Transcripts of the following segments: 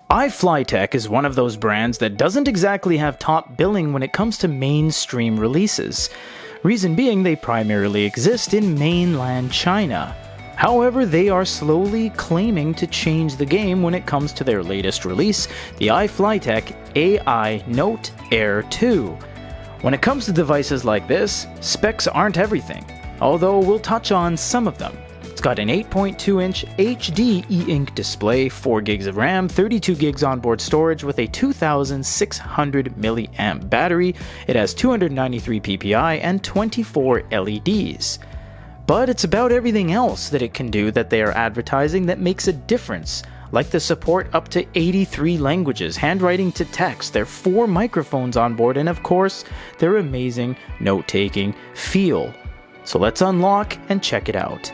iFLYTEK is one of those brands that doesn't exactly have top billing when it comes to mainstream releases. Reason being, they primarily exist in mainland China. However, they are slowly claiming to change the game when it comes to their latest release, the iFLYTEK AINOTE Air 2. When it comes to devices like this, specs aren't everything, although we'll touch on some of them. It's got an 8.2-inch HD e-ink display, 4 gigs of RAM, 32 gigs onboard storage with a 2600 mAh battery. It has 293 ppi and 24 LEDs. But it's about everything else that it can do that they are advertising that makes a difference, like the support up to 83 languages, handwriting to text, their 4 microphones on board, and of course, their amazing note-taking feel. So let's unlock and check it out.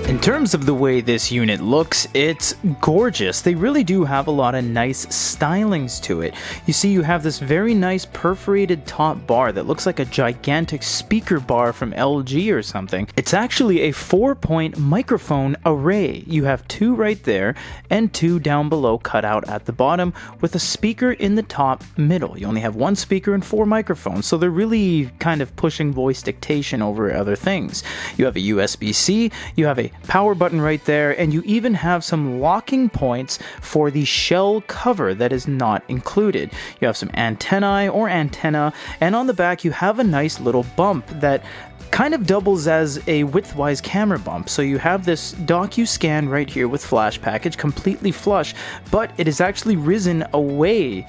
In terms of the way this unit looks, it's gorgeous. They really do have a lot of nice stylings to it. You see, you have this very nice perforated top bar that looks like a gigantic speaker bar from LG or something. It's actually a 4-point microphone array. You have 2 right there and 2 down below cut out at the bottom with a speaker in the top middle. You only have 1 speaker and 4 microphones, so they're really kind of pushing voice dictation over other things. You have a USB-C, you have a power button right there, and you even have some locking points for the shell cover that is not included. You have some antenna, and on the back you have a nice little bump that kind of doubles as a widthwise camera bump. So you have this docu-scan right here with flash package, completely flush, but it is actually risen away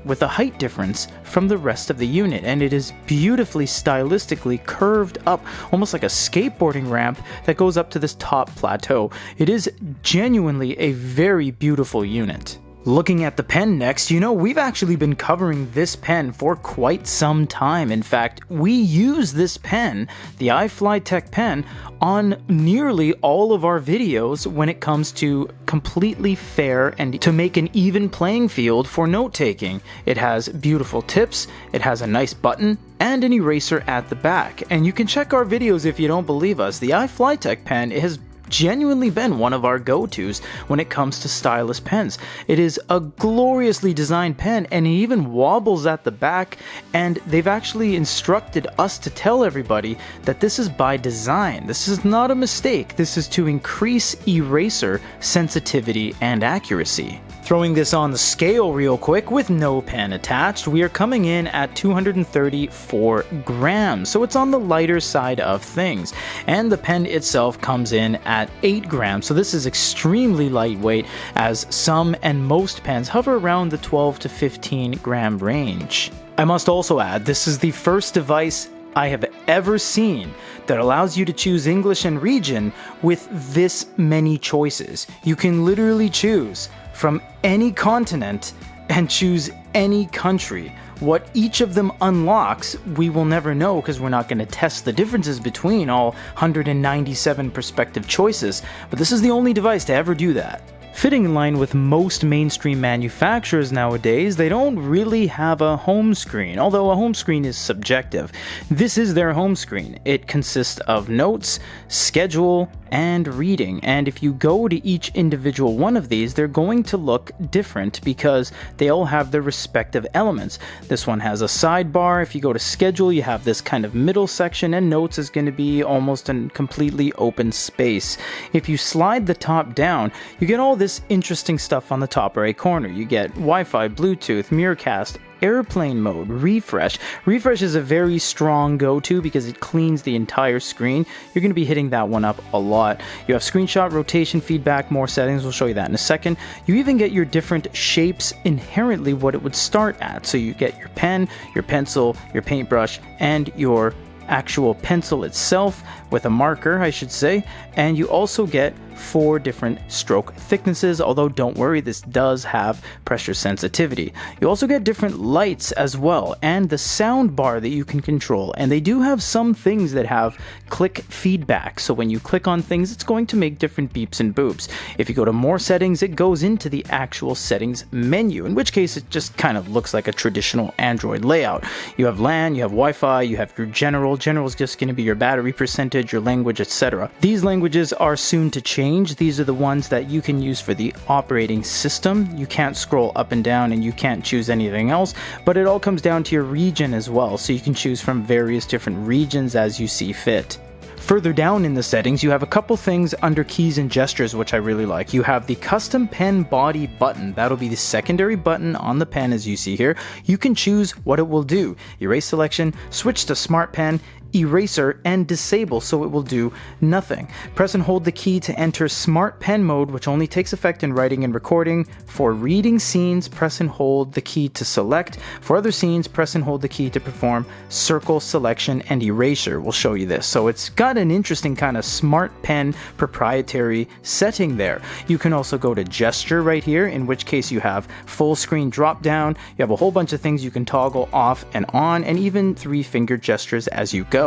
with a height difference from the rest of the unit, and it is beautifully stylistically curved up, almost like a skateboarding ramp that goes up to this top plateau. It is genuinely a very beautiful unit. Looking at the pen next, you know, we've actually been covering this pen for quite some time. In fact, we use this pen, the iFLYTEK pen, on nearly all of our videos when it comes to completely fair and to make an even playing field for note-taking. It has beautiful tips, it has a nice button, and an eraser at the back. And you can check our videos if you don't believe us. The iFLYTEK pen has genuinely been one of our go-tos when it comes to stylus pens. It is a gloriously designed pen, and it even wobbles at the back, and they've actually instructed us to tell everybody that this is by design. This is not a mistake. This is to increase eraser sensitivity and accuracy. Throwing this on the scale real quick with no pen attached, we are coming in at 234 grams, so it's on the lighter side of things. And the pen itself comes in at 8 grams, so this is extremely lightweight, as some and most pens hover around the 12 to 15 gram range. I must also add, this is the first device I have ever seen that allows you to choose English and region with this many choices. You can literally choose from any continent and choose any country. What each of them unlocks, we will never know because we're not going to test the differences between all 197 prospective choices, but this is the only device to ever do that. Fitting in line with most mainstream manufacturers nowadays, they don't really have a home screen, although a home screen is subjective. This is their home screen. It consists of notes, schedule, and reading, and if you go to each individual one of these, they're going to look different because they all have their respective elements. This one has a sidebar. If you go to schedule, you have this kind of middle section, and notes is going to be almost a completely open space. If you slide the top down, you get all this interesting stuff on the top right corner. You get Wi-Fi, Bluetooth, Miracast, airplane mode, refresh. Refresh is a very strong go-to because it cleans the entire screen. You're going to be hitting that one up a lot. You have screenshot, rotation, feedback, more settings. We'll show you that in a second. You even get your different shapes inherently, what it would start at. So you get your pen, your pencil, your paintbrush, and your actual pencil itself with a marker, I should say. And you also get 4 different stroke thicknesses, although don't worry, this does have pressure sensitivity. You also get different lights as well, and the sound bar that you can control, and they do have some things that have click feedback, so when you click on things it's going to make different beeps and boops. If you go to more settings, it goes into the actual settings menu, in which case it just kind of looks like a traditional Android layout. You have LAN, you have Wi-Fi, you have your general is just going to be your battery percentage, your language, etc. These languages are soon to change. These are the ones that you can use for the operating system. You can't scroll up and down and you can't choose anything else, but it all comes down to your region as well, so you can choose from various different regions as you see fit. Further down in the settings, you have a couple things under keys and gestures which I really like. You have the custom pen body button. That'll be the secondary button on the pen as you see here. You can choose what it will do. Erase selection, switch to smart pen, eraser, and disable, so it will do nothing. Press and hold the key to enter smart pen mode, which only takes effect in writing and recording. For reading scenes, press and hold the key to select. For other scenes, press and hold the key to perform circle, selection, and erasure. We'll show you this. So it's got an interesting kind of smart pen proprietary setting there. You can also go to gesture right here, in which case you have full screen drop down. You have a whole bunch of things you can toggle off and on, and even 3-finger gestures as you go.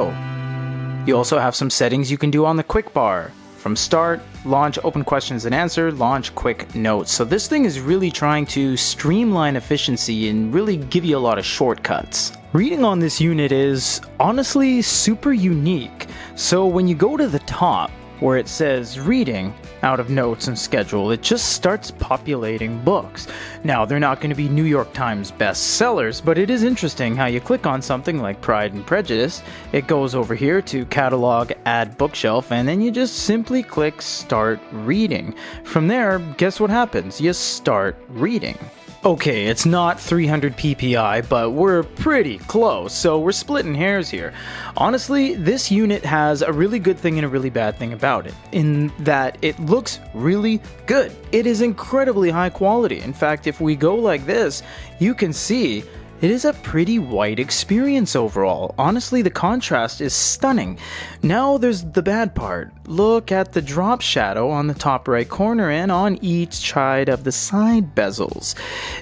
You also have some settings you can do on the quick bar. From start, launch open questions and answer, launch quick notes. So this thing is really trying to streamline efficiency and really give you a lot of shortcuts. Reading on this unit is honestly super unique. So when you go to the top where it says reading out of notes and schedule, it just starts populating books. Now, they're not going to be New York Times bestsellers, but it is interesting how you click on something like Pride and Prejudice, it goes over here to catalog, add bookshelf, and then you just simply click start reading. From there, guess what happens? You start reading. Okay, it's not 300 ppi, but we're pretty close, so we're splitting hairs here. Honestly, this unit has a really good thing and a really bad thing about it, in that it looks really good. It is incredibly high quality. In fact, if we go like this, you can see it is a pretty white experience overall. Honestly, the contrast is stunning. Now there's the bad part. Look at the drop shadow on the top right corner and on each side of the side bezels.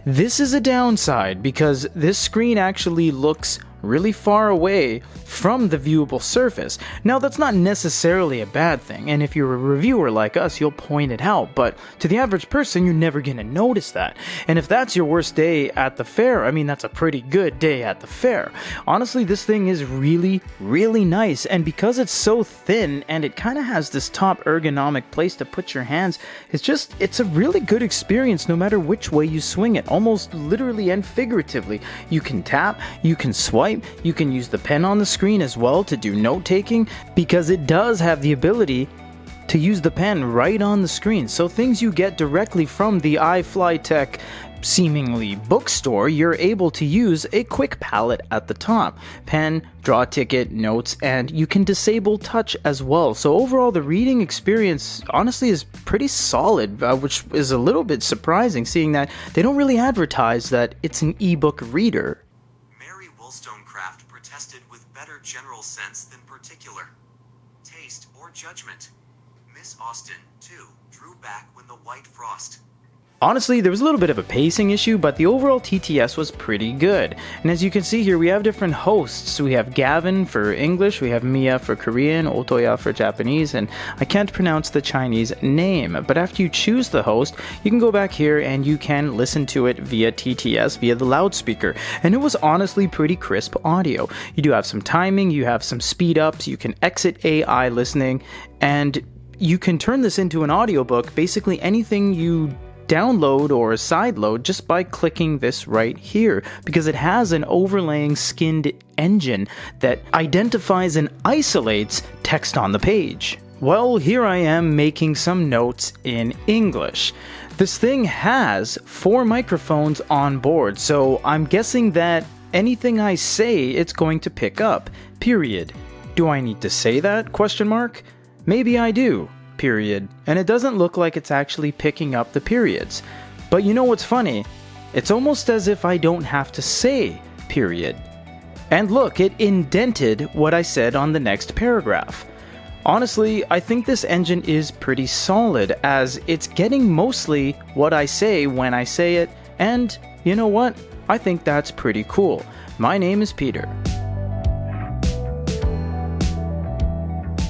This is a downside because this screen actually looks really far away from the viewable surface. Now that's not necessarily a bad thing, and if you're a reviewer like us, you'll point it out, but to the average person, you're never gonna notice that. And if that's your worst day at the fair, I mean, that's a pretty good day at the fair. Honestly, this thing is really, really nice, and because it's so thin and it kind of has this top ergonomic place to put your hands, it's a really good experience no matter which way you swing it, almost literally and figuratively. You can tap, you can swipe, you can use the pen on the screen as well to do note taking, because it does have the ability to use the pen right on the screen. So things you get directly from the iFLYTEK seemingly bookstore, you're able to use a quick palette at the top. Pen, draw ticket, notes, and you can disable touch as well. So overall, the reading experience honestly is pretty solid, which is a little bit surprising seeing that they don't really advertise that it's an ebook reader. Protested with better general sense than particular taste or judgment. Miss Austen, too, drew back when the white frost. Honestly, there was a little bit of a pacing issue, but the overall TTS was pretty good. And as you can see here, we have different hosts. We have Gavin for English, we have Mia for Korean, Otoya for Japanese, and I can't pronounce the Chinese name. But after you choose the host, you can go back here and you can listen to it via TTS, via the loudspeaker. And it was honestly pretty crisp audio. You do have some timing, you have some speed ups, you can exit AI listening, and you can turn this into an audiobook, basically anything you download or sideload just by clicking this right here, because it has an overlaying skinned engine that identifies and isolates text on the page. Well, here I am making some notes in English. This thing has 4 microphones on board, so I'm guessing that anything I say it's going to pick up, period. Do I need to say that? Question mark? Maybe I do. Period. And it doesn't look like it's actually picking up the periods. But you know what's funny? It's almost as if I don't have to say period. And look, it indented what I said on the next paragraph. Honestly, I think this engine is pretty solid, as it's getting mostly what I say when I say it, and you know what? I think that's pretty cool. My name is Peter.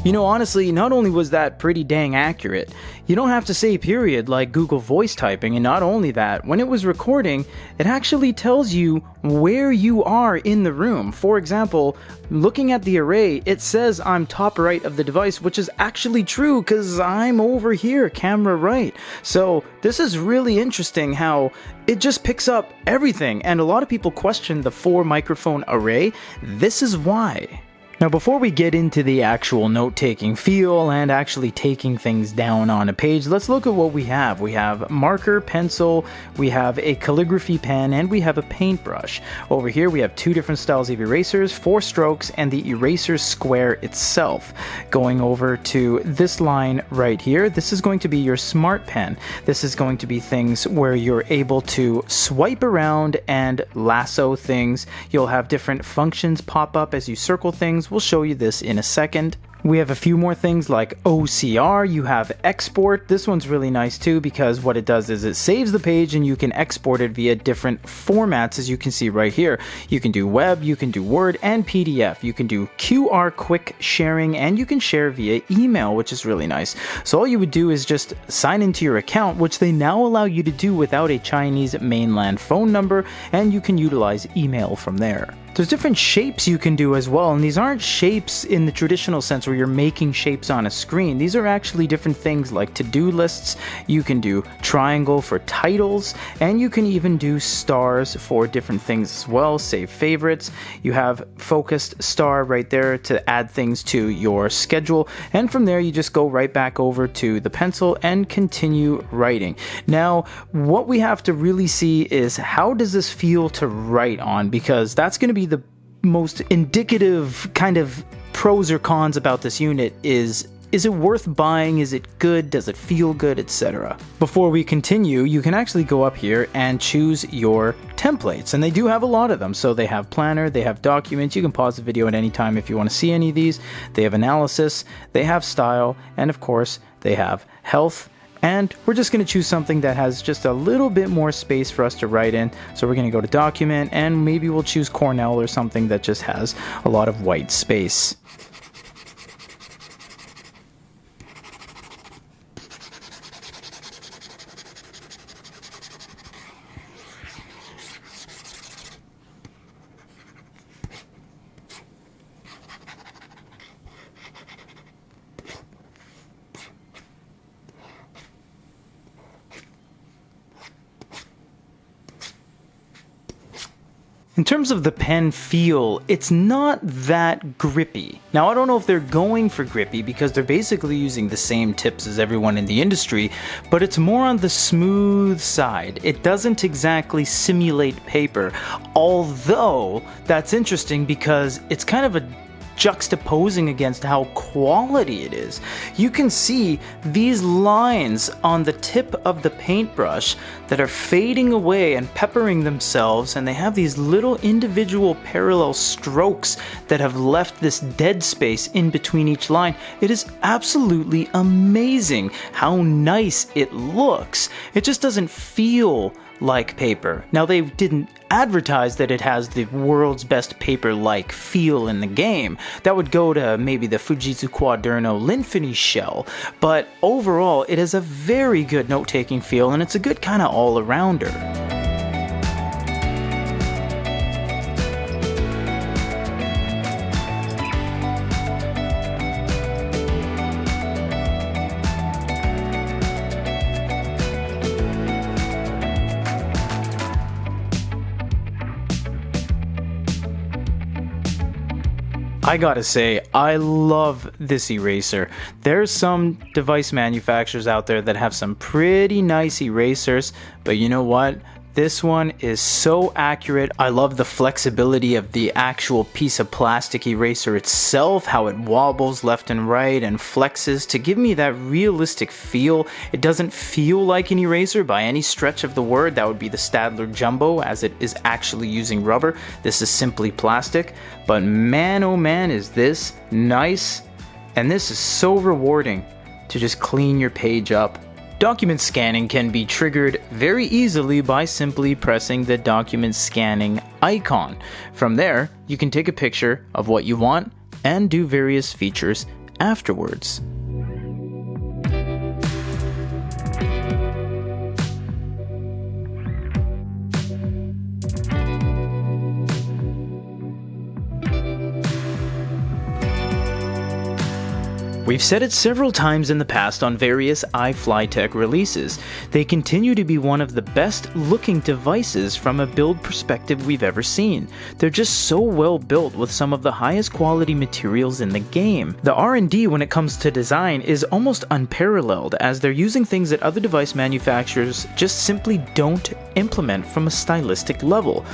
You know, honestly, not only was that pretty dang accurate, you don't have to say period like Google voice typing, and not only that, when it was recording, it actually tells you where you are in the room. For example, looking at the array, it says I'm top right of the device, which is actually true because I'm over here, camera right. So this is really interesting how it just picks up everything, and a lot of people question the 4-microphone array. This is why. Now, before we get into the actual note-taking feel and actually taking things down on a page, let's look at what we have. We have marker, pencil, we have a calligraphy pen, and we have a paintbrush. Over here, we have 2 different styles of erasers, 4 strokes, and the eraser square itself. Going over to this line right here, this is going to be your smart pen. This is going to be things where you're able to swipe around and lasso things. You'll have different functions pop up as you circle things. We'll show you this in a second. We have a few more things like OCR, you have export. This one's really nice too because what it does is it saves the page and you can export it via different formats, as you can see right here. You can do web, you can do Word, and PDF. You can do QR quick sharing, and you can share via email, which is really nice. So all you would do is just sign into your account, which they now allow you to do without a Chinese mainland phone number, and you can utilize email from there. There's different shapes you can do as well, and these aren't shapes in the traditional sense where you're making shapes on a screen. These are actually different things like to-do lists. You can do triangle for titles, and you can even do stars for different things as well. Save favorites. You have focused star right there to add things to your schedule, and from there you just go right back over to the pencil and continue writing. Now, what we have to really see is how does this feel to write on, because that's going to be the most indicative kind of pros or cons about this unit. Is it worth buying? Is it good? Does it feel good? Etc. Before we continue, you can actually go up here and choose your templates, and they do have a lot of them. So they have planner, they have documents. You can pause the video at any time if you want to see any of these. They have analysis, they have style, and of course they have health. And we're just going to choose something that has just a little bit more space for us to write in. So we're going to go to document, and maybe we'll choose Cornell or something that just has a lot of white space. In terms of the pen feel, it's not that grippy. Now, I don't know if they're going for grippy because they're basically using the same tips as everyone in the industry, but it's more on the smooth side. It doesn't exactly simulate paper, although that's interesting because it's kind of a juxtaposing against how quality it is. You can see these lines on the tip of the paintbrush that are fading away and peppering themselves, and they have these little individual parallel strokes that have left this dead space in between each line. It is absolutely amazing how nice it looks. It just doesn't feel like paper. Now, they didn't advertise that it has the world's best paper-like feel in the game. That would go to maybe the Fujitsu Quaderno Linfini shell, but overall it has a very good note-taking feel, and it's a good kind of all-arounder. I gotta say, I love this eraser. There's some device manufacturers out there that have some pretty nice erasers, but you know what? This one is so accurate. I love the flexibility of the actual piece of plastic eraser itself, how it wobbles left and right and flexes to give me that realistic feel. It doesn't feel like an eraser by any stretch of the word. That would be the Staedtler Jumbo, as it is actually using rubber. This is simply plastic, but man oh man is this nice And this is so rewarding to just clean your page up. Document scanning can be triggered very easily by simply pressing the document scanning icon. From there, you can take a picture of what you want and do various features afterwards. We've said it several times in the past on various iFLYTEK releases. They continue to be one of the best looking devices from a build perspective we've ever seen. They're just so well built with some of the highest quality materials in the game. The R&D when it comes to design is almost unparalleled, as they're using things that other device manufacturers just simply don't implement from a stylistic level.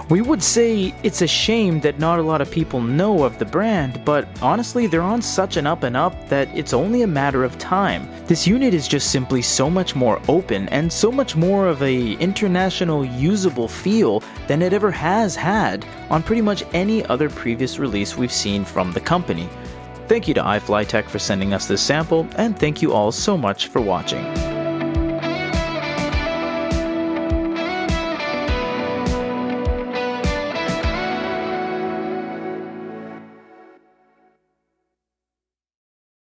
We would say it's a shame that not a lot of people know of the brand, but honestly they're on such an up and up that it's only a matter of time. This unit is just simply so much more open and so much more of a international usable feel than it ever has had on pretty much any other previous release we've seen from the company. Thank you to iFLYTEK for sending us this sample, and thank you all so much for watching.